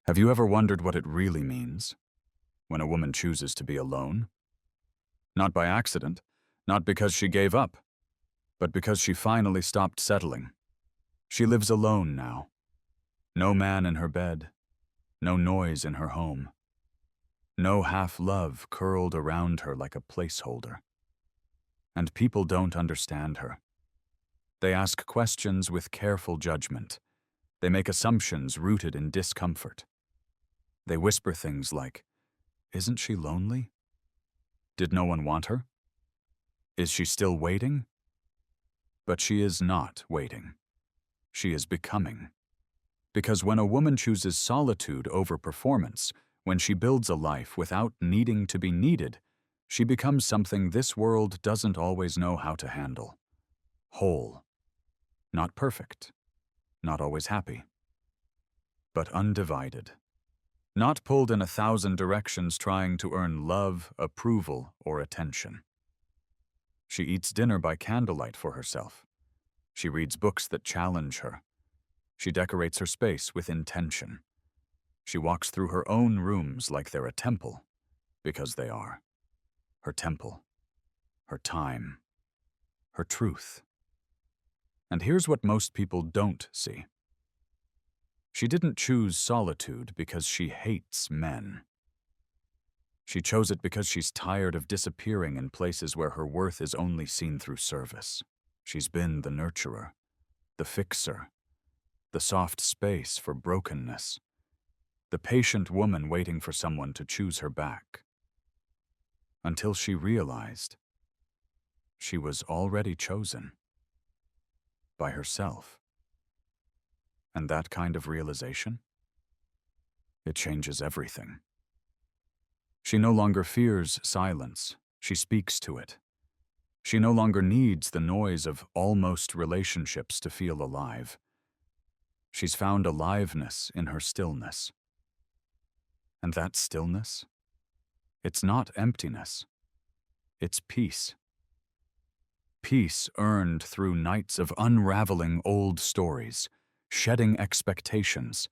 Have you ever wondered what it really means when a woman chooses to be alone? Not by accident, not because she gave up, but because she finally stopped settling. She lives alone now. No man in her bed, no noise in her home, no half-love curled around her like a placeholder. And people don't understand her. They ask questions with careful judgment. They make assumptions rooted in discomfort. They whisper things like, "Isn't she lonely? Did no one want her? Is she still waiting?" But she is not waiting. She is becoming. Because when a woman chooses solitude over performance, when she builds a life without needing to be needed, she becomes something this world doesn't always know how to handle. Whole. Not perfect. Not always happy. But undivided. Not pulled in 1,000 directions trying to earn love, approval, or attention. She eats dinner by candlelight for herself. She reads books that challenge her. She decorates her space with intention. She walks through her own rooms like they're a temple, because they are. Her temple, her time, her truth. And here's what most people don't see. She didn't choose solitude because she hates men. She chose it because she's tired of disappearing in places where her worth is only seen through service. She's been the nurturer, the fixer, the soft space for brokenness, the patient woman waiting for someone to choose her back. Until she realized she was already chosen by herself. And that kind of realization, it changes everything. She no longer fears silence. She speaks to it. She no longer needs the noise of almost relationships to feel alive. She's found aliveness in her stillness. And that stillness, it's not emptiness. It's peace. Peace earned through nights of unraveling old stories, shedding expectations,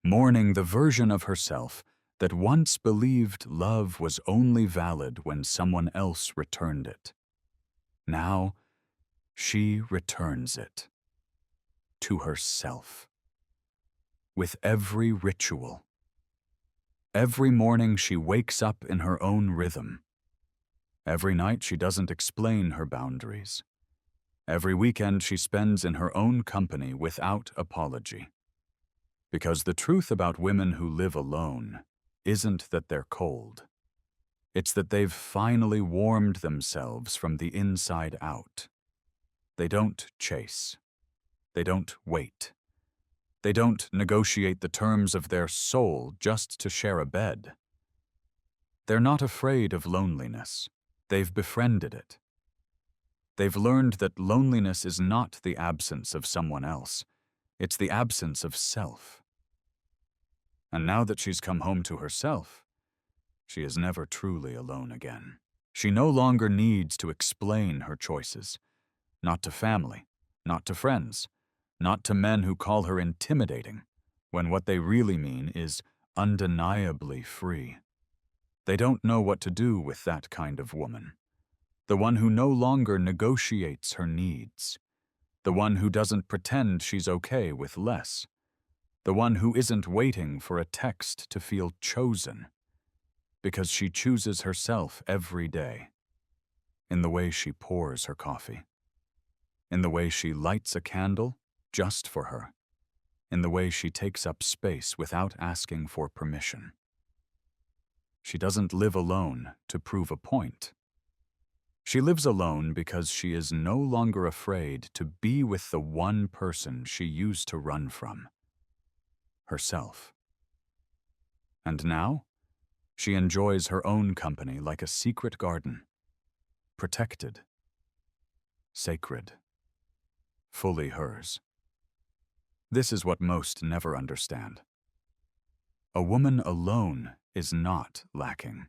mourning the version of herself that once believed love was only valid when someone else returned it. Now, she returns it to herself. With every ritual. Every morning she wakes up in her own rhythm. Every night she doesn't explain her boundaries. Every weekend she spends in her own company without apology. Because the truth about women who live alone isn't that they're cold. It's that they've finally warmed themselves from the inside out. They don't chase. They don't wait. They don't negotiate the terms of their soul just to share a bed. They're not afraid of loneliness. They've befriended it. They've learned that loneliness is not the absence of someone else. It's the absence of self. And now that she's come home to herself, she is never truly alone again. She no longer needs to explain her choices. Not to family, not to friends, not to men who call her intimidating, when what they really mean is undeniably free. They don't know what to do with that kind of woman. The one who no longer negotiates her needs. The one who doesn't pretend she's okay with less. The one who isn't waiting for a text to feel chosen. Because she chooses herself every day. In the way she pours her coffee. In the way she lights a candle just for her. In the way she takes up space without asking for permission. She doesn't live alone to prove a point. She lives alone because she is no longer afraid to be with the one person she used to run from. Herself. And now, she enjoys her own company like a secret garden. Protected. Sacred. Fully hers. This is what most never understand. A woman alone is not lacking.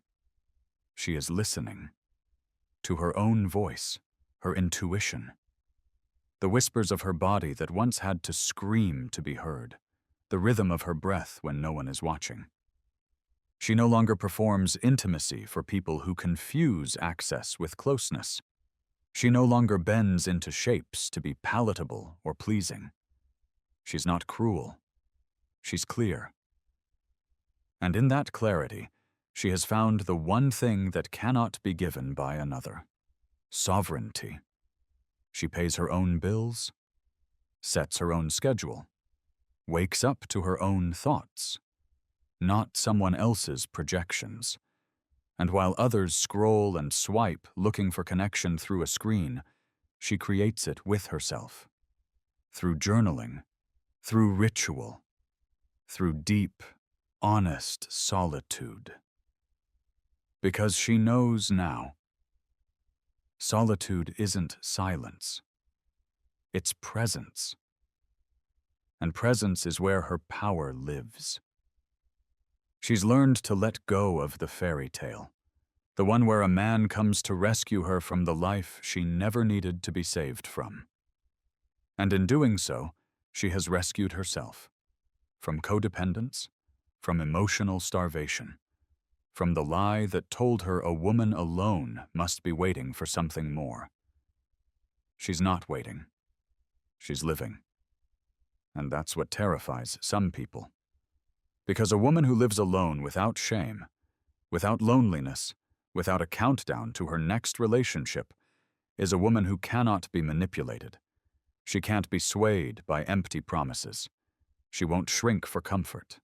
She is listening. To her own voice, her intuition. The whispers of her body that once had to scream to be heard. the rhythm of her breath when no one is watching. She no longer performs intimacy for people who confuse access with closeness. She no longer bends into shapes to be palatable or pleasing. She's not cruel. She's clear. And in that clarity, she has found the one thing that cannot be given by another: sovereignty. She pays her own bills, sets her own schedule, wakes up to her own thoughts, not someone else's projections. And while others scroll and swipe looking for connection through a screen, she creates it with herself. Through journaling, through ritual, through deep, honest solitude. Because she knows now, solitude isn't silence. It's presence. And presence is where her power lives. She's learned to let go of the fairy tale, the one where a man comes to rescue her from the life she never needed to be saved from. And in doing so, she has rescued herself from codependence, from emotional starvation, from the lie that told her a woman alone must be waiting for something more. She's not waiting. She's living. And that's what terrifies some people. Because a woman who lives alone without shame, without loneliness, without a countdown to her next relationship, is a woman who cannot be manipulated. She can't be swayed by empty promises. She won't shrink for comfort.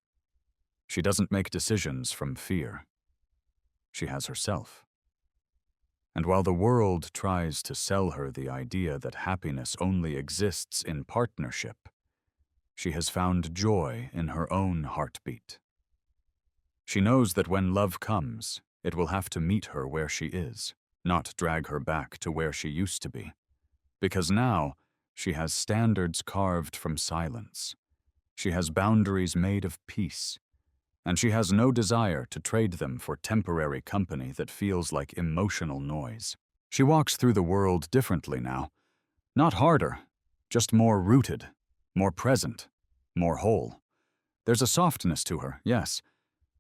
She doesn't make decisions from fear. She has herself. And while the world tries to sell her the idea that happiness only exists in partnership, she has found joy in her own heartbeat. She knows that when love comes, it will have to meet her where she is, not drag her back to where she used to be. Because now, she has standards carved from silence. She has boundaries made of peace. And she has no desire to trade them for temporary company that feels like emotional noise. She walks through the world differently now. Not harder, just more rooted, more present, more whole. There's a softness to her, yes,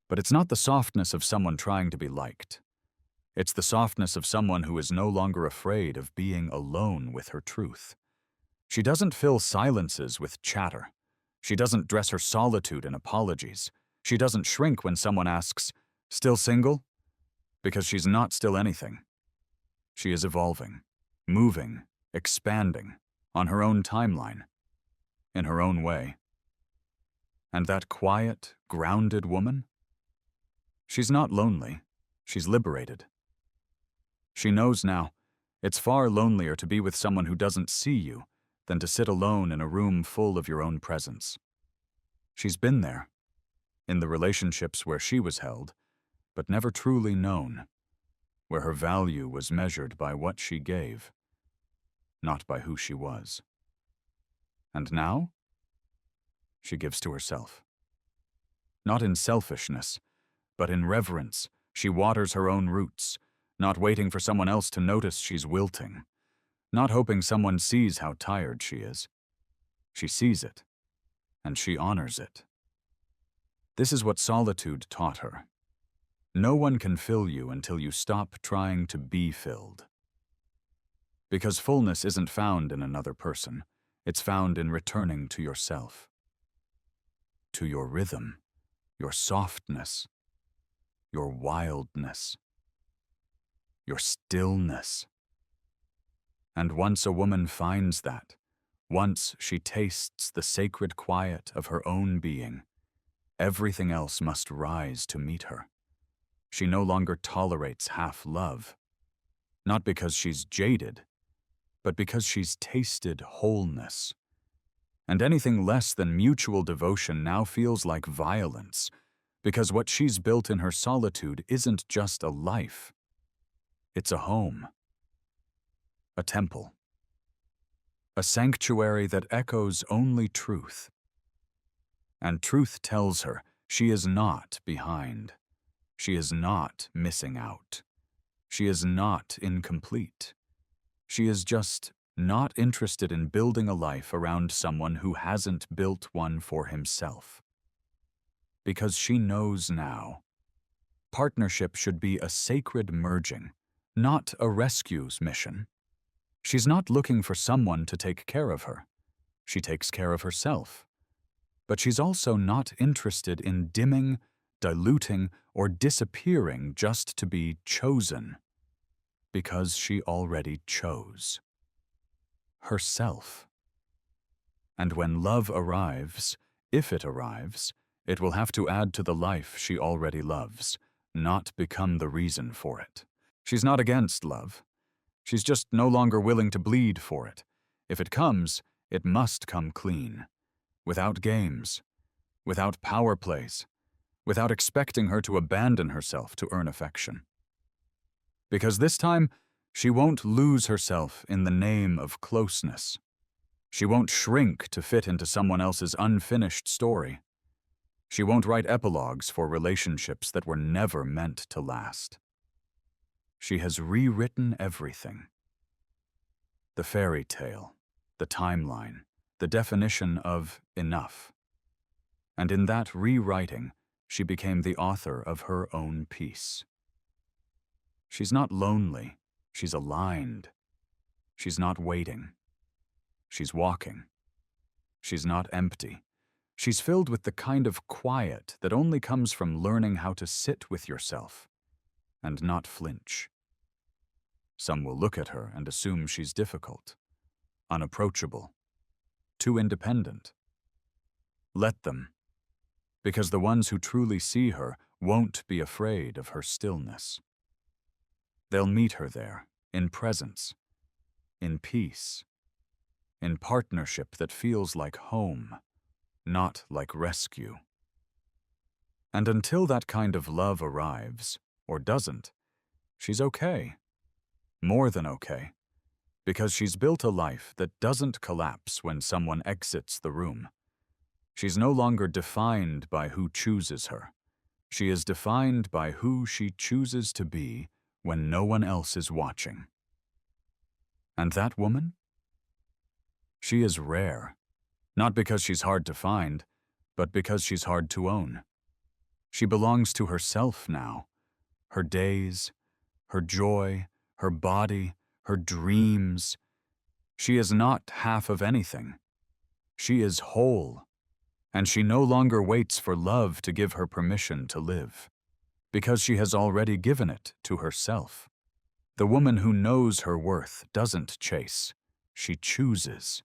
but it's not the softness of someone trying to be liked. It's the softness of someone who is no longer afraid of being alone with her truth. She doesn't fill silences with chatter. She doesn't dress her solitude in apologies. She doesn't shrink when someone asks, "Still single?" Because she's not still anything. She is evolving, moving, expanding, on her own timeline, in her own way. And that quiet, grounded woman? She's not lonely. She's liberated. She knows now, it's far lonelier to be with someone who doesn't see you than to sit alone in a room full of your own presence. She's been there, in the relationships where she was held, but never truly known, where her value was measured by what she gave, not by who she was. And now, she gives to herself. Not in selfishness, but in reverence, she waters her own roots, not waiting for someone else to notice she's wilting, not hoping someone sees how tired she is. She sees it, and she honors it. This is what solitude taught her. No one can fill you until you stop trying to be filled. Because fullness isn't found in another person, it's found in returning to yourself, to your rhythm, your softness, your wildness, your stillness. And once a woman finds that, once she tastes the sacred quiet of her own being, everything else must rise to meet her. She no longer tolerates half-love, not because she's jaded, but because she's tasted wholeness. And anything less than mutual devotion now feels like violence, because what she's built in her solitude isn't just a life. It's a home, a temple, a sanctuary that echoes only truth. And truth tells her she is not behind. She is not missing out. She is not incomplete. She is just not interested in building a life around someone who hasn't built one for himself. Because she knows now, partnership should be a sacred merging, not a rescue's mission. She's not looking for someone to take care of her. She takes care of herself. But she's also not interested in dimming, diluting, or disappearing just to be chosen, because she already chose herself. And when love arrives, if it arrives, it will have to add to the life she already loves, not become the reason for it. She's not against love. She's just no longer willing to bleed for it. If it comes, it must come clean, without games, without power plays, without expecting her to abandon herself to earn affection. Because this time, she won't lose herself in the name of closeness. She won't shrink to fit into someone else's unfinished story. She won't write epilogues for relationships that were never meant to last. She has rewritten everything. The fairy tale, the timeline, the definition of enough. And in that rewriting, she became the author of her own piece. She's not lonely, she's aligned. She's not waiting. She's walking. She's not empty. She's filled with the kind of quiet that only comes from learning how to sit with yourself and not flinch. Some will look at her and assume she's difficult, unapproachable, too independent. Let them, because the ones who truly see her won't be afraid of her stillness. They'll meet her there, in presence, in peace, in partnership that feels like home, not like rescue. And until that kind of love arrives, or doesn't, she's okay. More than okay. Because she's built a life that doesn't collapse when someone exits the room. She's no longer defined by who chooses her. She is defined by who she chooses to be when no one else is watching. And that woman? She is rare. Not because she's hard to find, but because she's hard to own. She belongs to herself now. Her days, her joy, her body, her dreams. She is not half of anything. She is whole. And she no longer waits for love to give her permission to live, because she has already given it to herself. The woman who knows her worth doesn't chase. She chooses.